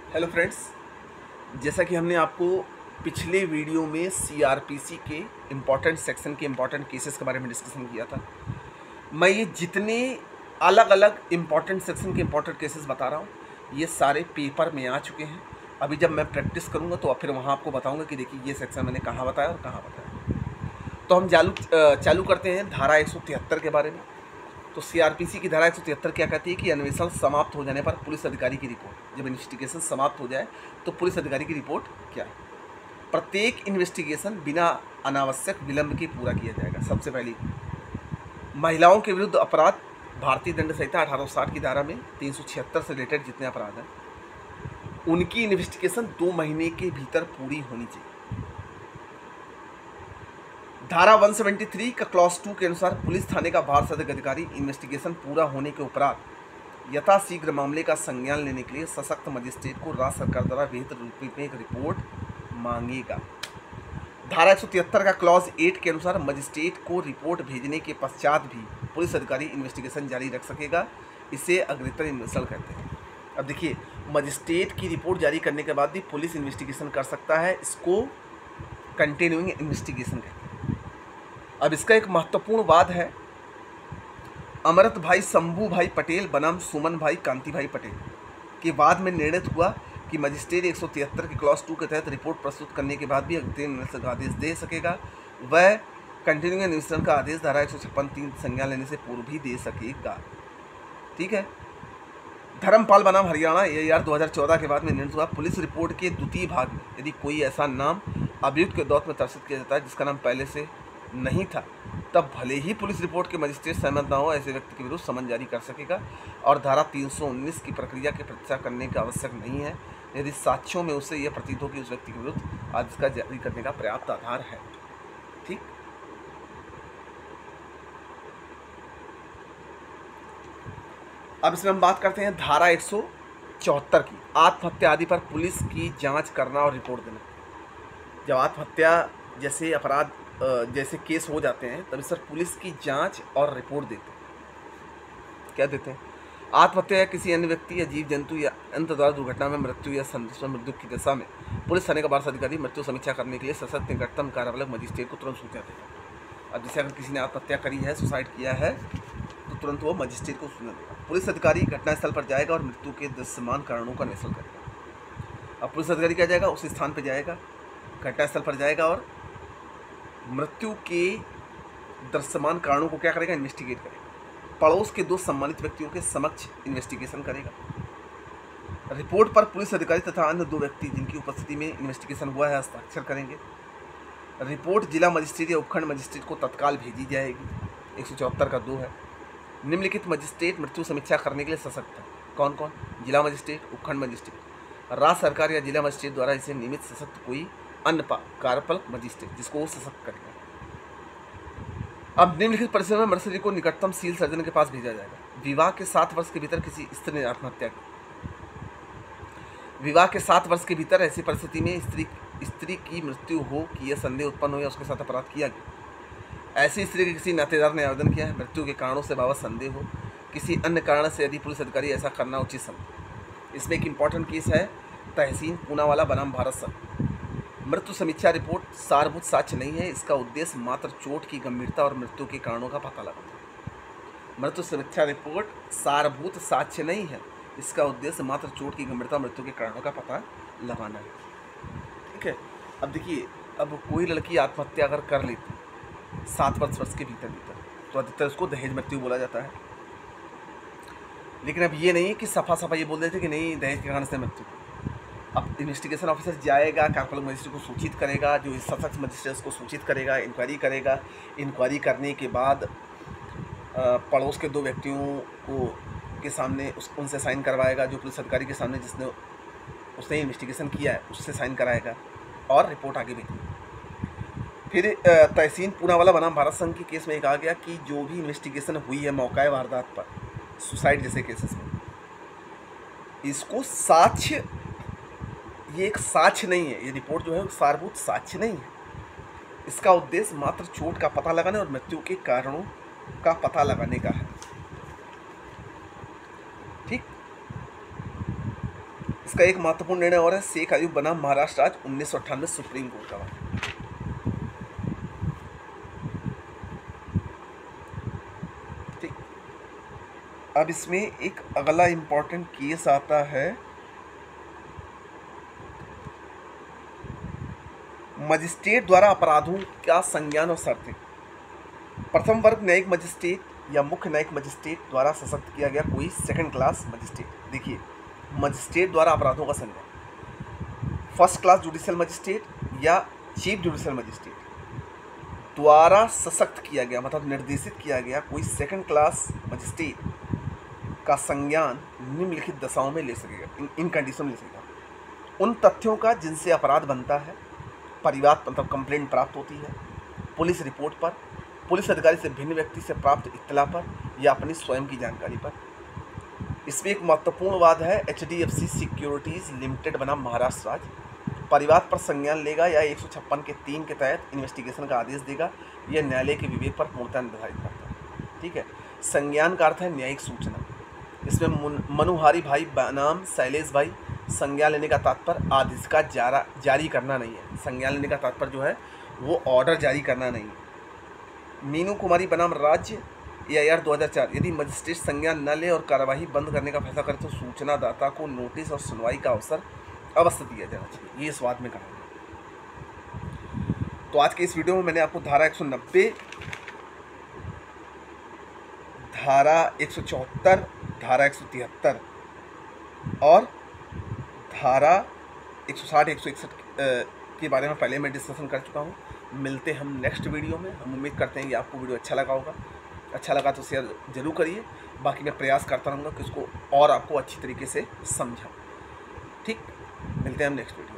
Hello friends, जैसा कि हमने आपको पिछले वीडियो में सीआरपीसी के इम्पॉर्टेंट सेक्शन के इम्पॉर्टेंट केसेस के बारे में डिस्कशन किया था। मैं ये जितने अलग अलग इम्पॉर्टेंट सेक्शन के इम्पॉर्टेंट केसेस बता रहा हूँ, ये सारे पेपर में आ चुके हैं। अभी जब मैं प्रैक्टिस करूँगा तो फिर वहाँ आपको बताऊँगा कि देखिए ये सेक्शन मैंने कहाँ बताया और कहाँ बताया। तो हम चालू करते हैं धारा 173 के बारे में। तो सीआरपीसी की धारा 173 क्या कहती है कि अन्वेषण समाप्त हो जाने पर पुलिस अधिकारी की रिपोर्ट, जब इन्वेस्टिगेशन समाप्त हो जाए तो पुलिस अधिकारी की रिपोर्ट क्या है। प्रत्येक इन्वेस्टिगेशन बिना अनावश्यक विलंब के पूरा किया जाएगा। सबसे पहली, महिलाओं के विरुद्ध अपराध भारतीय दंड संहिता 1860 की धारा में 376 से रिलेटेड जितने अपराध हैं उनकी इन्वेस्टिगेशन 2 महीने के भीतर पूरी होनी चाहिए। धारा 173 का क्लॉज 2 के अनुसार पुलिस थाने का भार सदक अधिकारी इन्वेस्टिगेशन पूरा होने के उपरांत यथाशीघ्र मामले का संज्ञान लेने के लिए सशक्त मजिस्ट्रेट को राज्य सरकार द्वारा विहित रूप में एक रिपोर्ट मांगेगा। धारा 173 का क्लॉज 8 के अनुसार मजिस्ट्रेट को रिपोर्ट भेजने के पश्चात भी पुलिस अधिकारी इन्वेस्टिगेशन जारी रख सकेगा। इसे अग्रेतर इन्वेस्टिगेशन कहते हैं। अब देखिए, मजिस्ट्रेट की रिपोर्ट जारी करने के बाद भी पुलिस इन्वेस्टिगेशन कर सकता है, इसको कंटिन्यूइंग इन्वेस्टिगेशन कहते हैं। अब इसका एक महत्वपूर्ण वाद है। अमृत भाई शंभू भाई पटेल बनाम सुमन भाई कांति भाई पटेल के वाद में निर्णित हुआ कि मजिस्ट्रेट 173 के क्लॉज 2 के तहत रिपोर्ट प्रस्तुत करने के बाद भी अग्रिम इन्वेस्टिगेशन का आदेश दे सकेगा। वह कंटिन्यूइंग इन्वेस्टिगेशन का आदेश धारा 156(3) संज्ञान लेने से पूर्व भी दे सकेगा। ठीक है। धर्मपाल बनाम हरियाणा AR 2014 के बाद में निर्णित हुआ, पुलिस रिपोर्ट के द्वितीय भाग में यदि कोई ऐसा नाम अभियुक्त के दौर में प्रस्तुत किया जाता है जिसका नाम पहले से नहीं था, तब भले ही पुलिस रिपोर्ट के मजिस्ट्रेट सहमत ना हो, ऐसे व्यक्ति के विरुद्ध समन जारी कर सकेगा। और धारा 319 की प्रक्रिया की प्रतीक्षा करने का आवश्यक नहीं है यदि साक्ष्यों में उसे यह प्रतीत हो कि उस व्यक्ति के विरुद्ध आदेश का जारी करने का पर्याप्त आधार है। ठीक। अब इसमें हम बात करते हैं धारा 174 की, आत्महत्या आदि पर पुलिस की जांच करना और रिपोर्ट देना। जब आत्महत्या जैसे अपराध जैसे केस हो जाते हैं तब इस पर पुलिस की जांच और रिपोर्ट देते हैं। क्या देते हैं? आत्महत्या या किसी अन्य व्यक्ति या जीव जंतु या अंत द्वारा दुर्घटना में मृत्यु या संदिग्ध मृत्यु की दशा में पुलिस थाने का वार्षिक अधिकारी मृत्यु समीक्षा करने के लिए सशक्त निकटतम कार्यपालक मजिस्ट्रेट को तुरंत सूचना देगा। अब जैसे अगर किसी ने आत्महत्या करी है, सुसाइड किया है, तो तुरंत वो मजिस्ट्रेट को सूचना देगा। पुलिस अधिकारी घटनास्थल पर जाएगा और मृत्यु के दृश्यमान कारणों का अन्वेषण करेगा। अब पुलिस अधिकारी क्या जाएगा, उस स्थान पर जाएगा, घटनास्थल पर जाएगा और मृत्यु के दृश्यमान कारणों को क्या करेगा, इन्वेस्टिगेट करेगा। पड़ोस के 2 सम्मानित व्यक्तियों के समक्ष इन्वेस्टिगेशन करेगा। रिपोर्ट पर पुलिस अधिकारी तथा अन्य 2 व्यक्ति जिनकी उपस्थिति में इन्वेस्टिगेशन हुआ है हस्ताक्षर करेंगे। रिपोर्ट जिला मजिस्ट्रेट या उपखंड मजिस्ट्रेट को तत्काल भेजी जाएगी। 174 का 2 है। निम्नलिखित मजिस्ट्रेट मृत्यु समीक्षा करने के लिए सशक्त है। कौन कौन? जिला मजिस्ट्रेट, उपखंड मजिस्ट्रेट, राज्य सरकार या जिला मजिस्ट्रेट द्वारा इसे नियमित सशक्त कोई अन्य कार्यपालक मजिस्ट्रेट जिसको वो सशक्त करेगा। अब निम्नलिखित परिस्थिति में मृतक को निकटतम सिविल सर्जन के पास भेजा जाएगा। विवाह के 7 वर्ष के भीतर किसी स्त्री ने आत्महत्या की, विवाह के 7 वर्ष के भीतर ऐसी परिस्थिति में स्त्री की मृत्यु हो कि यह संदेह उत्पन्न हो या उसके साथ अपराध किया गया, ऐसी स्त्री के किसी नातेदार ने आवेदन किया है, मृत्यु के कारणों से बाबत संदेह हो, किसी अन्य कारण से यदि पुलिस अधिकारी ऐसा करना उचित समझे। इसमें एक इंपॉर्टेंट केस है तहसीन पूनावाला बनाम भारत सर। मृत्यु समीक्षा रिपोर्ट सारभूत साक्ष्य नहीं है, इसका उद्देश्य मात्र चोट की गंभीरता और मृत्यु के कारणों का पता लगाना है। मृत्यु समीक्षा रिपोर्ट सारभूत साक्ष्य नहीं है, इसका उद्देश्य मात्र चोट की गंभीरता और मृत्यु के कारणों का पता लगाना है। ठीक है। अब देखिए, अब कोई लड़की आत्महत्या अगर कर लेती 7 वर्ष के भीतर तो अधिकतर उसको दहेज मृत्यु बोला जाता है। लेकिन अब ये नहीं कि सफा ये बोल देते कि नहीं दहेज के कारण से मृत्यु। अब इन्वेस्टिगेशन ऑफिसर जाएगा, कार्यपालक मजिस्ट्रेट को सूचित करेगा, जो सशक्त मजिस्ट्रेट को सूचित करेगा, इंक्वायरी करेगा। इंक्वायरी करने के बाद पड़ोस के 2 व्यक्तियों को के सामने उनसे साइन करवाएगा, जो पुलिस अधिकारी के सामने उसने इन्वेस्टिगेशन किया है उससे साइन कराएगा और रिपोर्ट आगे भेजेगा। फिर तहसीन पूनावाला बनाम भारत संघ के केस में कहा गया कि जो भी इन्वेस्टिगेशन हुई है मौका वारदात पर, सुसाइड जैसे केसेस में, इसको साक्ष्य, ये एक साक्ष्य नहीं है, ये रिपोर्ट जो है सारभूत साक्ष्य नहीं है। इसका उद्देश्य मात्र चोट का पता लगाने और मृत्यु के कारणों का पता लगाने का है। ठीक। इसका एक महत्वपूर्ण निर्णय और है, शेख अयूब बना महाराष्ट्र राज्य 1998 सुप्रीम कोर्ट का। ठीक, अब इसमें एक अगला इंपॉर्टेंट केस आता है, मजिस्ट्रेट द्वारा अपराधों का संज्ञान और शर्तें। प्रथम वर्ग न्यायिक मजिस्ट्रेट या मुख्य न्यायिक मजिस्ट्रेट द्वारा सशक्त किया गया कोई सेकंड क्लास मजिस्ट्रेट। देखिए, मजिस्ट्रेट द्वारा अपराधों का संज्ञान, फर्स्ट क्लास जुडिशियल मजिस्ट्रेट या चीफ जुडिशियल मजिस्ट्रेट द्वारा सशक्त किया गया, मतलब निर्देशित किया गया कोई सेकंड क्लास मजिस्ट्रेट का संज्ञान निम्नलिखित दशाओं में ले सकेगा, इन कंडीशन में ले सकेगा। उन तथ्यों का जिनसे अपराध बनता है, परिवाद मतलब कंप्लेंट प्राप्त होती है, पुलिस रिपोर्ट पर, पुलिस अधिकारी से भिन्न व्यक्ति से प्राप्त इत्तला पर या अपनी स्वयं की जानकारी पर। इसमें एक महत्वपूर्ण वाद है, HDFC सिक्योरिटीज़ लिमिटेड बना महाराष्ट्र राज्य परिवाद पर संज्ञान लेगा या 156 के 3 के तहत इन्वेस्टिगेशन का आदेश देगा, यह न्यायालय के विवेक पर पूर्णतः निर्धारित करता है। ठीक है, संज्ञान का अर्थ है न्यायिक सूचना। इसमें मनुहारी भाई बनाम शैलेश भाई, संज्ञान लेने का तात्पर्य आदेश का जारी करना नहीं है। संज्ञान लेने का तात्पर्य जो है वो ऑर्डर जारी करना नहीं है। मीनू कुमारी बनाम राज्य AIR 2004, यदि मजिस्ट्रेट संज्ञान न ले और कार्यवाही बंद करने का फैसला करे तो सूचनादाता को नोटिस और सुनवाई का अवसर अवश्य दिया जाना चाहिए, ये इस बात में कहा है। तो आज के इस वीडियो में मैंने आपको धारा 190, धारा 174, धारा 173 और धारा 160, 161 के बारे में पहले मैं डिस्कशन कर चुका हूँ। मिलते हम नेक्स्ट वीडियो में। हम उम्मीद करते हैं कि आपको वीडियो अच्छा लगा होगा। अच्छा लगा तो शेयर जरूर करिए। बाकी मैं प्रयास करता रहूँगा कि इसको और आपको अच्छी तरीके से समझाऊँ। ठीक, मिलते हैं हम नेक्स्ट वीडियो।